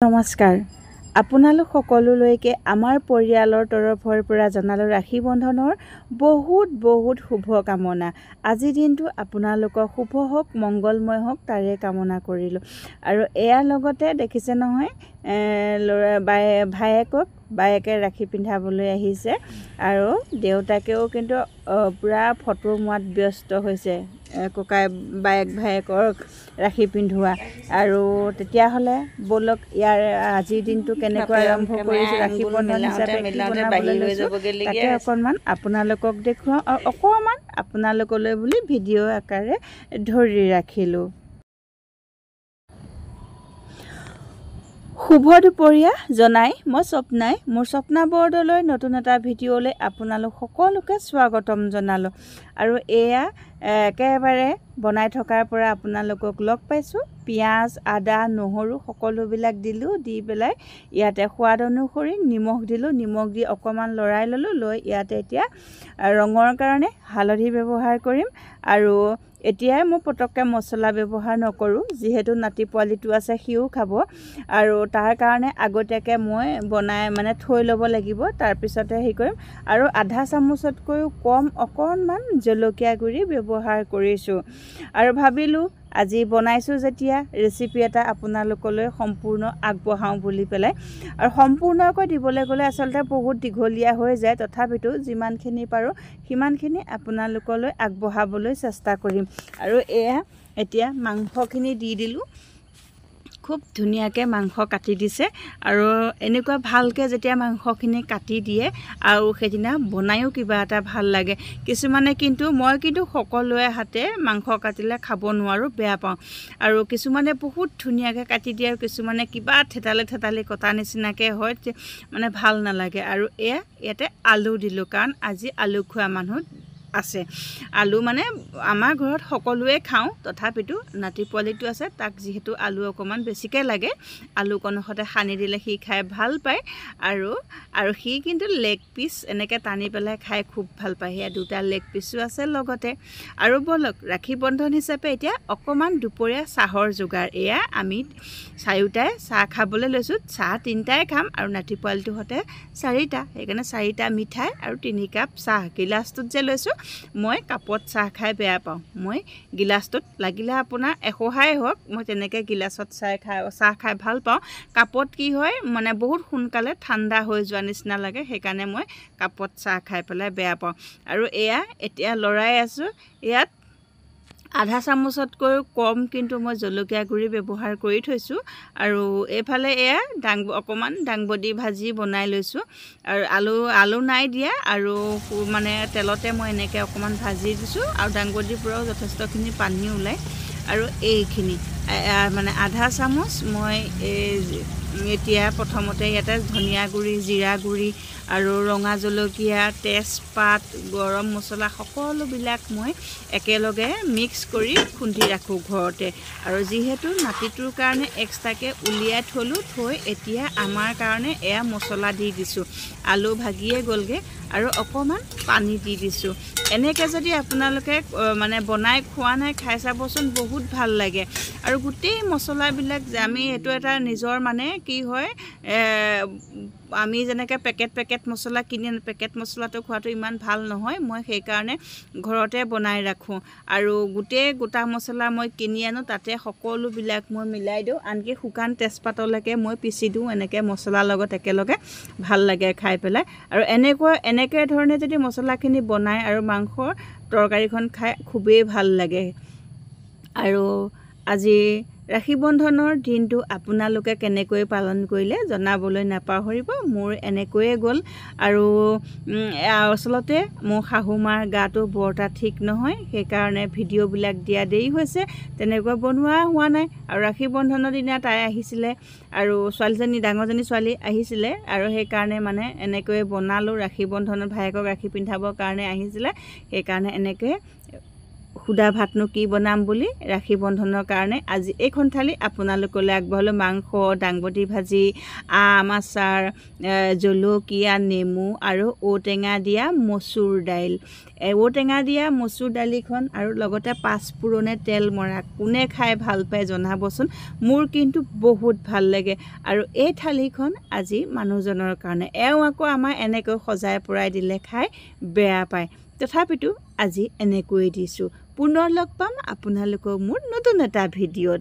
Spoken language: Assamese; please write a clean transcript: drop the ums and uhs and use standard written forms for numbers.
নমস্কাৰ আপোনালোক সকলোলৈকে আমাৰ পৰিয়ালৰ তৰফৰ পৰা জনালোঁ ৰাখী বন্ধনৰ বহুত শুভকামনা। আজিৰ দিনটো আপোনালোকৰ শুভ হওক, মংগলময় হওক তাৰে কামনা কৰিলোঁ। আৰু এয়াৰ লগতে দেখিছে নহয় বায়েকে ৰাখী পিন্ধাবলৈ আহিছে আৰু দেউতাকেও কিন্তু পূৰা ফটো মৰাত ব্যস্ত হৈছে ককাই ভায়েকক ৰাখি পিন্ধোৱা। আৰু তেতিয়াহ'লে ব'লক ইয়াৰ আজিৰ দিনটো কেনেকৈ আৰম্ভ কৰিছোঁ ৰাখি বন্ধন হিচাপে তাকে অকণমান আপোনালোকক দেখুৱাওঁ আৰু অকণমান আপোনালোকলৈ বুলি ভিডিঅ' আকাৰে ধৰি ৰাখিলোঁ। শুভ দুপৰীয়া জনাই মই স্বপ্নাই মোৰ স্বপ্না বৰদলৈ নতুন এটা ভিডিঅ'লৈ আপোনালোক সকলোকে স্বাগতম জনালোঁ। আৰু এয়া একেবাৰে বনাই থকাৰ পৰা আপোনালোকক লগ পাইছোঁ। পিঁয়াজ, আদা, নহৰু সকলোবিলাক দিলোঁ, দি পেলাই ইয়াতে সোৱাদ অনুসৰি নিমখ দিলোঁ, নিমখ দি অকণমান লৰাই ল'লোঁ। লৈ ইয়াতে এতিয়া ৰঙৰ কাৰণে হালধি ব্যৱহাৰ কৰিম। আৰু এতিয়াই মই পটককৈ মছলা ব্যৱহাৰ নকৰোঁ, যিহেতু নাতি পোৱালিটো আছে সিও খাব। আৰু তাৰ কাৰণে আগতীয়াকৈ মই বনাই থৈ ল'ব লাগিব, তাৰপিছতে হেৰি কৰিম। আৰু আধা চামুচতকৈও কম অকণমান জলকীয়া গুড়ি ব্যৱহাৰ কৰিছোঁ। আৰু ভাবিলোঁ আজি বনাইছোঁ যেতিয়া ৰেচিপি এটা আপোনালোকলৈ সম্পূৰ্ণ আগবঢ়াওঁ বুলি পেলাই। আৰু সম্পূৰ্ণকৈ দিবলৈ গ'লে আচলতে বহুত দীঘলীয়া হৈ যায়, তথাপিতো যিমানখিনি পাৰোঁ সিমানখিনি আপোনালোকলৈ আগবঢ়াবলৈ চেষ্টা কৰিম। আৰু এয়া এতিয়া মাংসখিনি দি দিলোঁ। খুব ধুনীয়াকৈ মাংস কাটি দিছে। আৰু এনেকুৱা ভালকৈ যেতিয়া মাংসখিনি কাটি দিয়ে আৰু সেইদিনা বনায়ো কিবা এটা ভাল লাগে। কিছুমানে মই কিন্তু সকলোৰে হাতে মাংস কাটিলে খাব নোৱাৰোঁ, বেয়া পাওঁ। আৰু কিছুমানে বহুত ধুনীয়াকৈ কাটি দিয়ে আৰু কিছুমানে কিবা থেতালি কটা নিচিনাকৈ হয়, ভাল নালাগে। আৰু ইয়াতে আলু দিলোঁ, কাৰণ আজি আলু খোৱা মানুহ আছে। আলু আমাৰ ঘৰত সকলোৱে খাওঁ, তথাপিতো নাতি পোৱালিটো আছে, তাক যিহেতু আলু অকণমান বেছিকৈ লাগে, আলুকণ সৈতে সানি দিলে সি খাই ভাল পায়। আৰু সি কিন্তু লেগ পিচ এনেকৈ টানি পেলাই খাই খুব ভাল পায়। সেয়া দুটা লেগ পিচো আছে লগতে। আৰু ব'লক ৰাখী বন্ধন হিচাপে এতিয়া অকণমান দুপৰীয়া চাহৰ যোগাৰ। এয়া আমি চাৰিওটাই চাহ খাবলৈ লৈছোঁ। চাহ 3টাই খাম আৰু নাতি পোৱালিটোৰ সৈতে 4টা, সেইকাৰণে 4টা মিঠাই আৰু 3 কাপ চাহ। গিলাচটোত যে লৈছোঁ, মই কাপত চাহ খাই বেয়া পাওঁ। মই গিলাচটোত লাগিলে আপোনাৰ এসহায় হওক, মই তেনেকৈ গিলাচত চাহ খাই ভাল পাওঁ। কাপত কি হয় বহুত সোনকালে ঠাণ্ডা হৈ যোৱা নিচিনা লাগে, সেইকাৰণে মই কাপত চাহ খাই পেলাই বেয়া পাওঁ। আৰু এতিয়া লৰাই আছোঁ। ইয়াত আধা চামুচতকৈও কম কিন্তু মই জলকীয়া গুড়ি ব্যৱহাৰ কৰি থৈছোঁ। আৰু এইফালে অকণমান দাংবডি ভাজি বনাই লৈছোঁ। আৰু আলু নাই দিয়া, আৰু তেলতে মই এনেকৈ অকণমান ভাজি দিছোঁ। আৰু দাংবডিৰ পৰাও যথেষ্টখিনি পানী ওলায়। আৰু এইখিনি আধা চামুচ মই এতিয়া প্ৰথমতে ইয়াতে ধনিয়া গুড়ি, জিৰা গুড়ি আৰু ৰঙা জলকীয়া, তেজপাত, গৰম মছলা সকলোবিলাক মই একেলগে মিক্স কৰি খুন্দি ৰাখোঁ ঘৰতে। আৰু যিহেতু নাতিটোৰ কাৰণে এক্সট্ৰাকৈ উলিয়াই থৈ এতিয়া আমাৰ কাৰণে এয়া মছলা দি দিছোঁ। আলু ভাগিয়ে গ'লগৈ আৰু অকণমান পানী দি দিছোঁ। এনেকৈ যদি আপোনালোকে বনাই খোৱা নাই, খাই চাবচোন, বহুত ভাল লাগে। আৰু গোটেই মছলাবিলাক যে আমি এইটো এটা নিজৰ কি হয়, আমি যেনেকৈ পেকেট মছলা কিনি আনো, পেকেট মছলাটো খোৱাটো ইমান ভাল নহয়। মই সেইকাৰণে ঘৰতে বনাই ৰাখোঁ। আৰু গোটা মছলা মই কিনি আনো, তাতে সকলোবিলাক মই মিলাই দিওঁ। আনকি শুকান তেজপাতলৈকে মই পিচি দিওঁ, এনেকৈ মছলাৰ লগত একেলগে ভাল লাগে খাই পেলাই। আৰু এনেকৈ ধৰণে যদি মছলাখিনি বনাই আৰু মাংসৰ তৰকাৰীখন খাই খুবেই ভাল লাগে। আৰু আজি ৰাখী বন্ধনৰ দিনটো আপোনালোকে কেনেকৈ পালন কৰিলে জনাবলৈ নাপাহৰিব। মোৰ এনেকৈয়ে গ'ল। আৰু আচলতে মোৰ শাহুমাৰ গাটো বৰ এটা ঠিক নহয়, সেইকাৰণে ভিডিঅ'বিলাক দিয়া দেৰি হৈছে, তেনেকৈ বনোৱা হোৱা নাই। আৰু ৰাখী বন্ধনৰ দিনা তাই আহিছিলে, আৰু ডাঙৰজনী ছোৱালী আহিছিলে, আৰু সেইকাৰণে এনেকৈ বনালোঁ। ৰাখী বন্ধনত ভায়েকক ৰাখী পিন্ধাবৰ কাৰণে আহিছিলে, সেইকাৰণে এনেকৈ সুদা ভাতনো কি বনাম বুলি ৰাখী বন্ধনৰ কাৰণে আজি এইখন থালি আপোনালোকলৈ আগবঢ়ালোঁ। মাংস, দাংবডি ভাজি, আম আচাৰ, জলকীয়া, নেমু আৰু ঔটেঙা দিয়া মচুৰ দাইল। ঔটেঙা দিয়া মচুৰ দালিখন আৰু লগতে পাঁচফোৰণে তেল মৰা কোনে খাই ভাল পায় জনাবচোন। মোৰ কিন্তু বহুত ভাল লাগে। আৰু এই থালিখন আজি মানুহজনৰ কাৰণে। এওঁ আকৌ আমাৰ এনেকৈ সজাই পৰাই দিলে খাই বেয়া পায়। তথাপিতো আজি এনেকৈয়ে দিছোঁ। পুনৰ লগ পাম আপোনালোকক মোৰ নতুন এটা ভিডিঅ'ত।